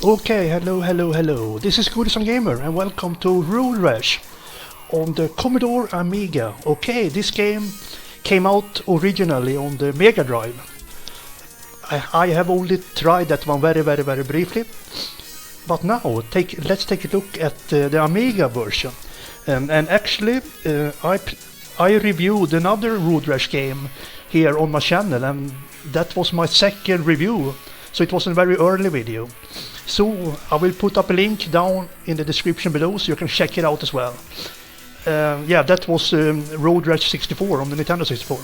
Okay, hello. This is Goodison Gamer and welcome to Rash on the Commodore Amiga. Okay, this game came out originally on the Mega Drive. I have only tried that one very briefly. But now, let's take a look at the Amiga version. And actually, I reviewed another Road Rash game here on my channel, and that was my second review. So it was a very early video. So I will put up a link down in the description below so you can check it out as well. Yeah, that was Road Rash 64 on the Nintendo 64.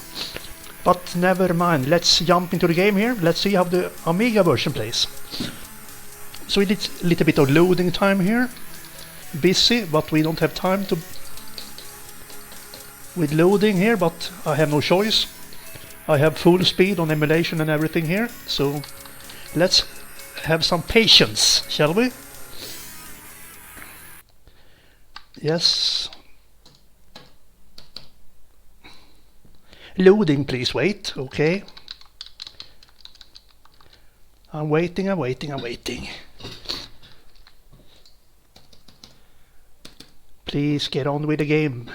But never mind, let's jump into the game here. Let's see how the Amiga version plays. So it's a little bit of loading time here. Busy, but we don't have time to with loading here, but I have no choice. I have full speed on emulation and everything here, so let's have some patience, shall we? Yes. Loading, please wait. Okay. I'm waiting. Please get on with the game.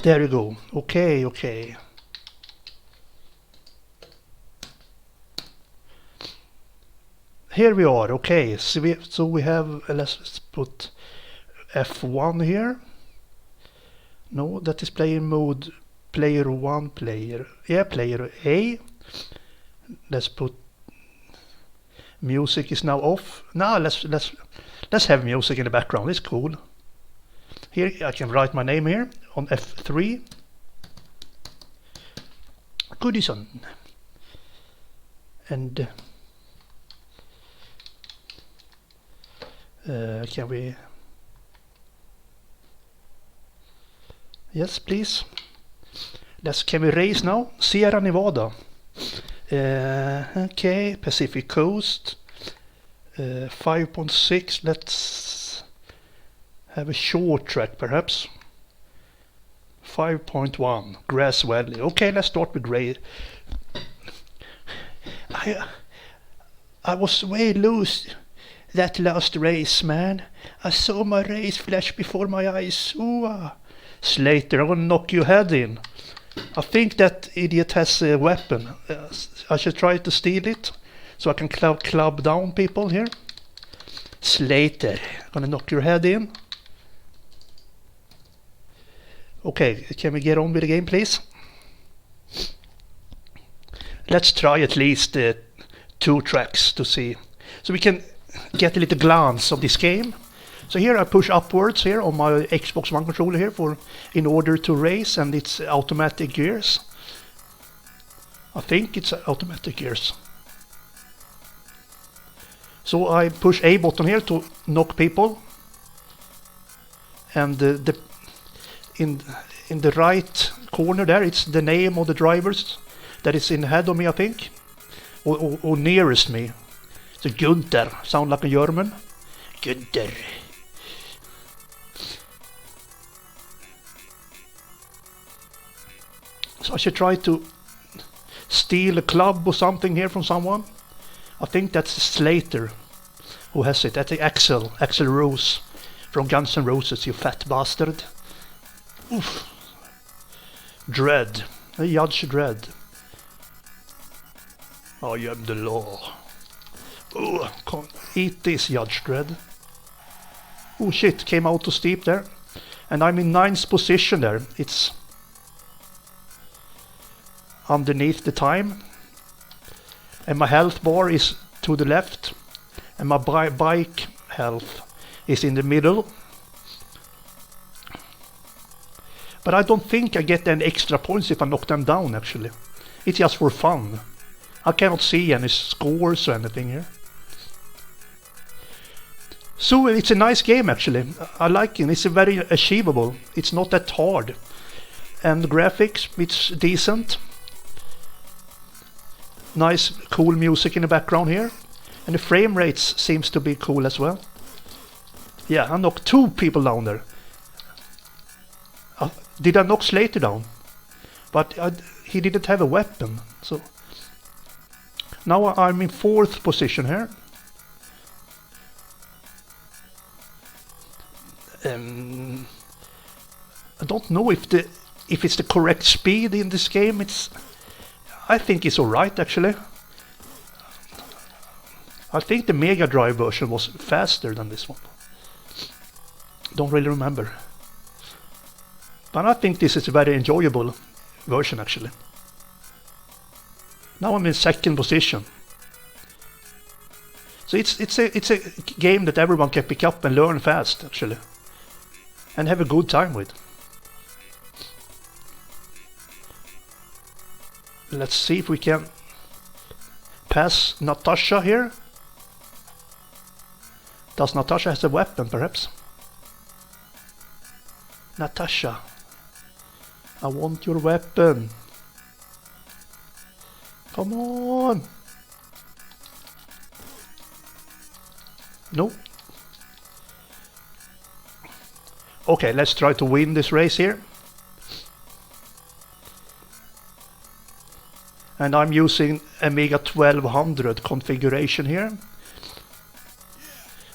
There you go. Okay. Here we are. Okay, so we have, let's put F1 here. No, that is playing mode, player 1, player A. Let's put music is now off. Now let's have music in the background. It's cool. Here I can write my name here on F3. Goodison. And can we? Yes, please. Can we race now? Sierra Nevada. Okay, Pacific Coast. 5.6. Let's have a short track, perhaps. 5.1. Grass Valley. Okay, let's start with grade. I was way loose. That last race, man. I saw my race flash before my eyes. Ooh, Slater, I will knock your head in. I think that idiot has a weapon. I should try to steal it, so I can club down people here. Slater, gonna knock your head in. Okay, can we get on with the game, please? Let's try at least 2 tracks to see. So we can get a little glance of this game. So here I push upwards here on my Xbox One controller here in order to race, and it's automatic gears. I think it's automatic gears. So I push A button here to knock people, and in the right corner there it's the name of the drivers that is in ahead of me, I think, or nearest me. So Gunther, sound like a German. Gunther. So I should try to steal a club or something here from someone. I think that's Slater who has it. That's Axl Rose from Guns N' Roses, you fat bastard. Oof. Dredd. Judge Dredd. I am the law. Oh, eat this, Judge Dredd. Oh shit, came out too steep there. And I'm in 9th position there. It's underneath the time. And my health bar is to the left. And my bike health is in the middle. But I don't think I get any extra points if I knock them down, actually. It's just for fun. I cannot see any scores or anything here. So it's a nice game, actually. I like it. It's very achievable. It's not that hard. And the graphics, it's decent. Nice, cool music in the background here. And the frame rates seems to be cool as well. Yeah, I knocked 2 people down there. Did I knock Slater down? But he didn't have a weapon. So now I'm in 4th position here. I don't know if it's the correct speed in this game. I think it's alright actually. I think the Mega Drive version was faster than this one. Don't really remember. But I think this is a very enjoyable version actually. Now I'm in second position. So it's a game that everyone can pick up and learn fast actually. And have a good time with. Let's see if we can pass Natasha here. Does Natasha has a weapon perhaps? Natasha, I want your weapon. Come on. No. Okay, let's try to win this race here. And I'm using Amiga 1200 configuration here.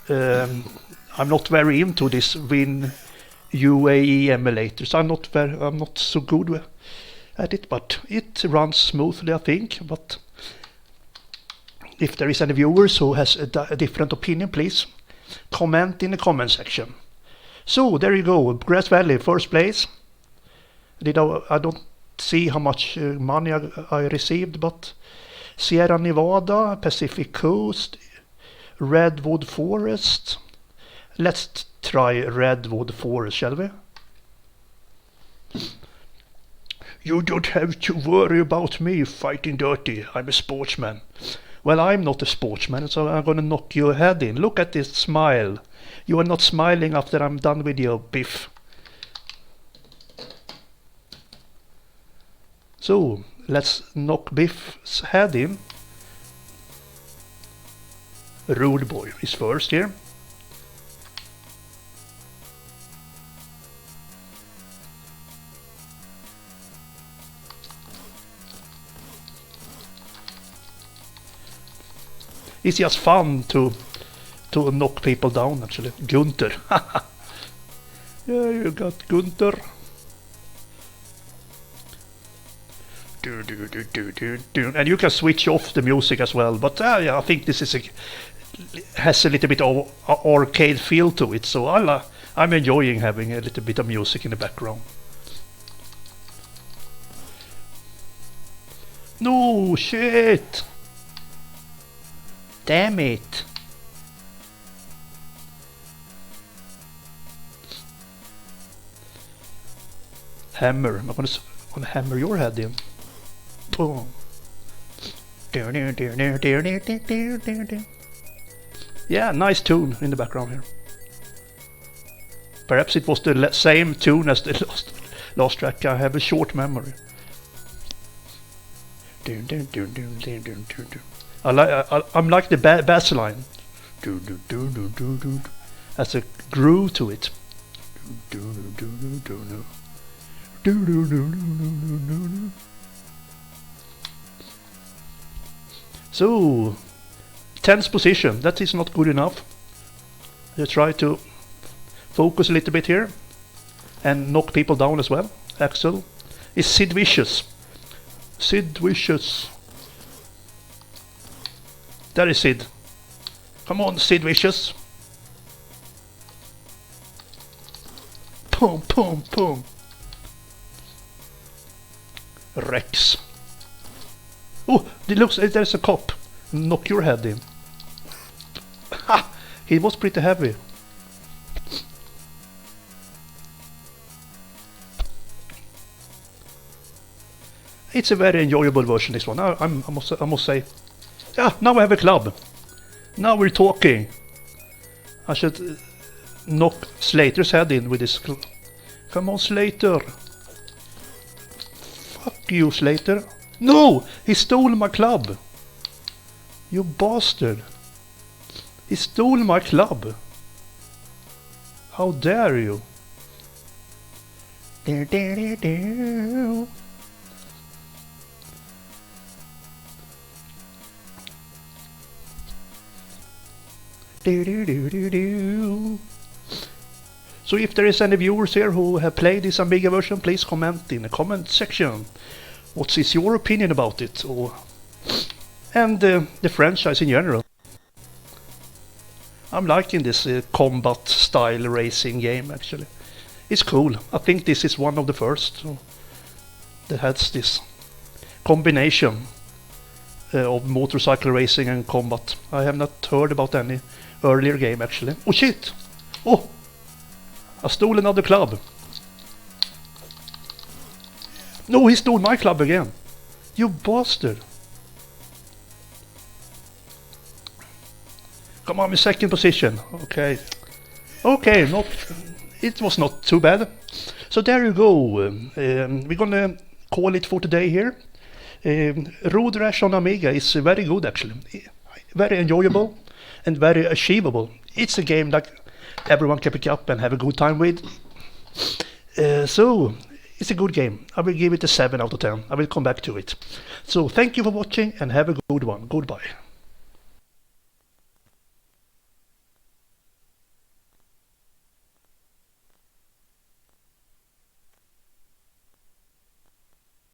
I'm not very into this Win UAE emulators. I'm not so good at it, but it runs smoothly, I think. But if there is any viewers who has a different opinion, please comment in the comment section. So there you go, Grass Valley, first place. I don't see how much money I received, but Sierra Nevada, Pacific Coast, Redwood Forest. Let's try Redwood Forest, shall we? You don't have to worry about me fighting dirty. I'm a sportsman. Well, I'm not a sportsman, so I'm gonna knock your head in. Look at this smile. You are not smiling after I'm done with your biff. So, let's knock Biff's head in. Rude Boy is first here. It's just fun to knock people down actually. Gunther. Yeah, you got Gunther. And you can switch off the music as well, but yeah, I think this has a little bit of arcade feel to it, so I'm enjoying having a little bit of music in the background. No, shit! Damn it! Hammer. I'm gonna hammer your head in. Boom. Yeah, nice tune in the background here. Perhaps it was the same tune as the last track. I have a short memory. I'm like the bass line. Has a groove to it. So, 10th position, that is not good enough. Let's try to focus a little bit here and knock people down as well. Axel is Sid Vicious. Sid Vicious. There is Sid. Come on, Sid Vicious. Boom, boom, boom. Rex. Oh, it looks there's a cop. Knock your head in. Ha! He was pretty heavy. It's a very enjoyable version, this one. I must say. Yeah, now I have a club. Now we're talking. I should knock Slater's head in with this. Come on, Slater. Fuck you, Slater. No! He stole my club. You bastard. He stole my club. How dare you? So if there is any viewers here who have played this Amiga version, please comment in the comment section. What is your opinion about it? And the franchise in general. I'm liking this combat style racing game actually. It's cool. I think this is one of the first that has this combination of motorcycle racing and combat. I have not heard about any earlier game actually. Oh shit! Oh! I stole another club. No, he stole my club again. You bastard. Come on, in second position. Okay. Okay, it was not too bad. So there you go. We're gonna call it for today here. Rash on Amiga is very good actually. Very enjoyable and very achievable. It's a game that everyone can pick up and have a good time with. So it's a good game. I will give it a 7 out of 10. I will come back to it. So thank you for watching and have a good one. Goodbye.